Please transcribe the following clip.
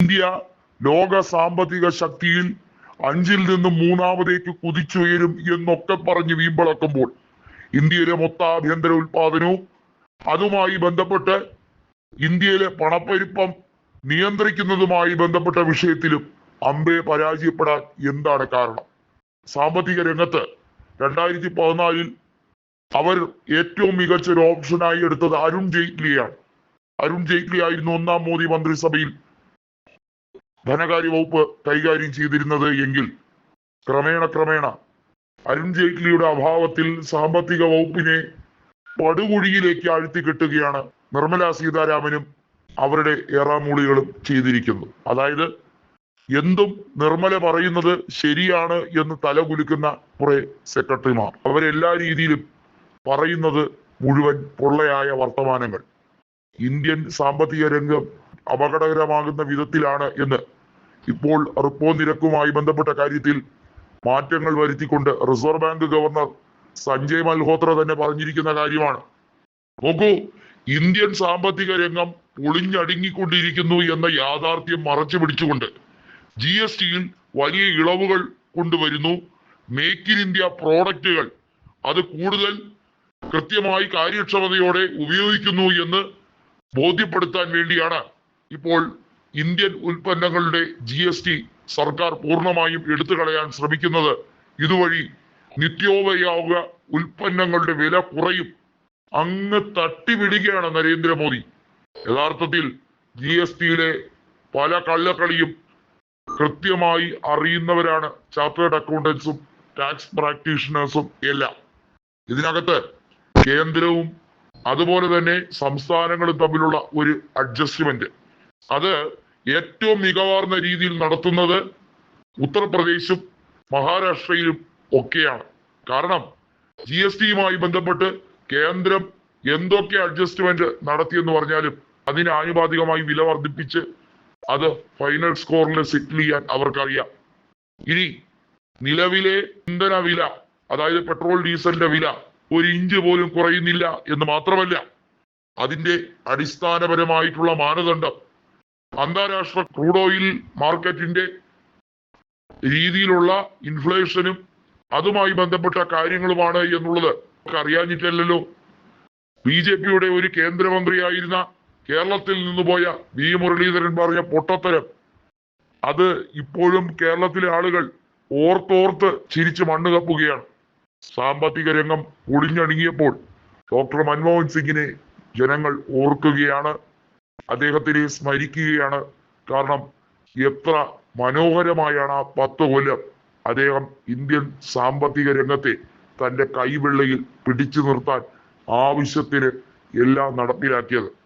India ലോക സാമ്പത്തിക ശക്തിയിൽ 5-ൽ നിന്നും 3-ാമതേക്ക് കുതിച്ചുയരും എന്നൊക്കെ പറഞ്ഞ് വീമ്പിളക്കുമ്പോൾ ഇന്ത്യയിലെ മൊത്ത ആഭ്യന്തര ഉൽപാദനവും അതുമായി ബന്ധപ്പെട്ട് ഇന്ത്യയിലെ പണപ്പെരുപ്പം നിയന്ത്രിക്കുന്നതുമായി ബന്ധപ്പെട്ട വിഷയത്തിലും അമ്പെ പരാജയപ്പെടാൻ എന്താണ് കാരണം? സാമ്പത്തിക രംഗത്ത് 2014-ൽ അവർ ഏറ്റവും മികച്ച ഒരു ഓപ്ഷനായി എടുത്തത് അരുൺ ജെയ്റ്റ്ലിയാണ്. അരുൺ ജെയ്റ്റ്ലി ആയിരുന്നു 1-ാം മോദി മന്ത്രിസഭയിൽ ധനകാര്യ വകുപ്പ് കൈകാര്യം ചെയ്തിരുന്നത് എങ്കിൽ ക്രമേണ അരുൺ ജെയ്റ്റ്ലിയുടെ അഭാവത്തിൽ സാമ്പത്തിക വകുപ്പിനെ പടുകുഴിയിലേക്ക് ആഴ്ത്തിക്കെട്ടുകയാണ് നിർമ്മലാ സീതാരാമനും അവരുടെ ഏറാമൂളികളും ചെയ്തിരിക്കുന്നു. അതായത് എന്തും നിർമ്മല പറയുന്നത് ശരിയാണ് എന്ന് തലകുലുക്കുന്ന കുറെ സെക്രട്ടറിമാർ, അവരെല്ലാ രീതിയിലും പറയുന്നത് മുഴുവൻ പൊള്ളയായ വർത്തമാനങ്ങൾ. ഇന്ത്യൻ സാമ്പത്തിക രംഗം അപകടകരമാകുന്ന വിധത്തിലാണ് എന്ന് ഇപ്പോൾ റിപ്പോ നിരക്കുമായി ബന്ധപ്പെട്ട കാര്യത്തിൽ മാറ്റങ്ങൾ വരുത്തിക്കൊണ്ട് reserve bank governor Sanjay Malhotra തന്നെ പറഞ്ഞിരിക്കുന്ന കാര്യമാണ്. നോക്കൂ, ഇന്ത്യൻ സാമ്പത്തിക രംഗം പൊളിഞ്ഞടുങ്ങിക്കൊണ്ടിരിക്കുന്നു എന്ന യാഥാർത്ഥ്യം മറച്ചു പിടിച്ചുകൊണ്ട് GST-യിൽ വലിയ ഇളവുകൾ കൊണ്ടുവരുന്നു. മേക്ക് ഇൻ ഇന്ത്യ പ്രോഡക്റ്റുകൾ അത് കൂടുതൽ കൃത്യമായി കാര്യക്ഷമതയോടെ ഉപയോഗിക്കുന്നു എന്ന് ബോധ്യപ്പെടുത്താൻ വേണ്ടിയാണ് ഇപ്പോൾ ഇന്ത്യൻ ഉൽപ്പന്നങ്ങളുടെ GST സർക്കാർ പൂർണ്ണമായും എടുത്തു കളയാൻ ശ്രമിക്കുന്നത്. ഇതുവഴി നിത്യോപയോഗ ഉൽപ്പന്നങ്ങളുടെ വില കുറയും. അങ്ങ് തട്ടിവിടുകയാണ് നരേന്ദ്രമോദി. യഥാർത്ഥത്തിൽ GST-യിലെ പല കള്ളക്കളിയും കൃത്യമായി അറിയുന്നവരാണ് ചാർട്ടേഡ് അക്കൗണ്ടൻസും ടാക്സ് പ്രാക്ടീഷണേഴ്സും എല്ലാം. ഇതിനകത്ത് കേന്ദ്രവും അതുപോലെ തന്നെ സംസ്ഥാനങ്ങളും തമ്മിലുള്ള ഒരു അഡ്ജസ്റ്റ്മെന്റ് അത് ഏറ്റവും മികവാർന്ന രീതിയിൽ നടത്തുന്നത് ഉത്തർപ്രദേശും മഹാരാഷ്ട്രയിലും ഒക്കെയാണ്. കാരണം GST-യുമായി ബന്ധപ്പെട്ട് കേന്ദ്രം എന്തൊക്കെ അഡ്ജസ്റ്റ്മെന്റ് നടത്തിയെന്ന് പറഞ്ഞാലും അതിന് ആനുപാതികമായി വില വർദ്ധിപ്പിച്ച് അത് ഫൈനൽ സ്കോറിൽ സെറ്റിൽ ചെയ്യാൻ അവർക്കറിയാം. ഇനി നിലവിലെ ഇന്ധന വില, അതായത് പെട്രോൾ ഡീസലിന്റെ വില 1 ഇഞ്ച് പോലും കുറയുന്നില്ല എന്ന് മാത്രമല്ല, അതിന്റെ അടിസ്ഥാനപരമായിട്ടുള്ള മാനദണ്ഡം അന്താരാഷ്ട്ര ക്രൂഡ് ഓയിൽ മാർക്കറ്റിന്റെ രീതിയിലുള്ള ഇൻഫ്ലേഷനും അതുമായി ബന്ധപ്പെട്ട കാര്യങ്ങളുമാണ് എന്നുള്ളത് അറിയാഞ്ഞിട്ടല്ലോ. BJP-യുടെ ഒരു കേന്ദ്രമന്ത്രിയായിരുന്ന കേരളത്തിൽ നിന്ന് പോയ V മുരളീധരൻ പറഞ്ഞ പൊട്ടത്തരം അത് ഇപ്പോഴും കേരളത്തിലെ ആളുകൾ ഓർത്തോർത്ത് ചിരിച്ച് മണ്ണ് കപ്പുകയാണ്. സാമ്പത്തിക രംഗം പൊളിഞ്ഞടുങ്ങിയപ്പോൾ ഡോക്ടർ മൻമോഹൻ സിംഗിനെ ജനങ്ങൾ ഓർക്കുകയാണ്, അദ്ദേഹത്തിനെ സ്മരിക്കുകയാണ്. കാരണം എത്ര മനോഹരമായാണ് ആ 10 കൊല്ലം അദ്ദേഹം ഇന്ത്യൻ സാമ്പത്തിക രംഗത്തെ തന്റെ കൈവെള്ളയിൽ പിടിച്ചു നിർത്താൻ ആവശ്യത്തിന് എല്ലാം നടപ്പിലാക്കിയത്.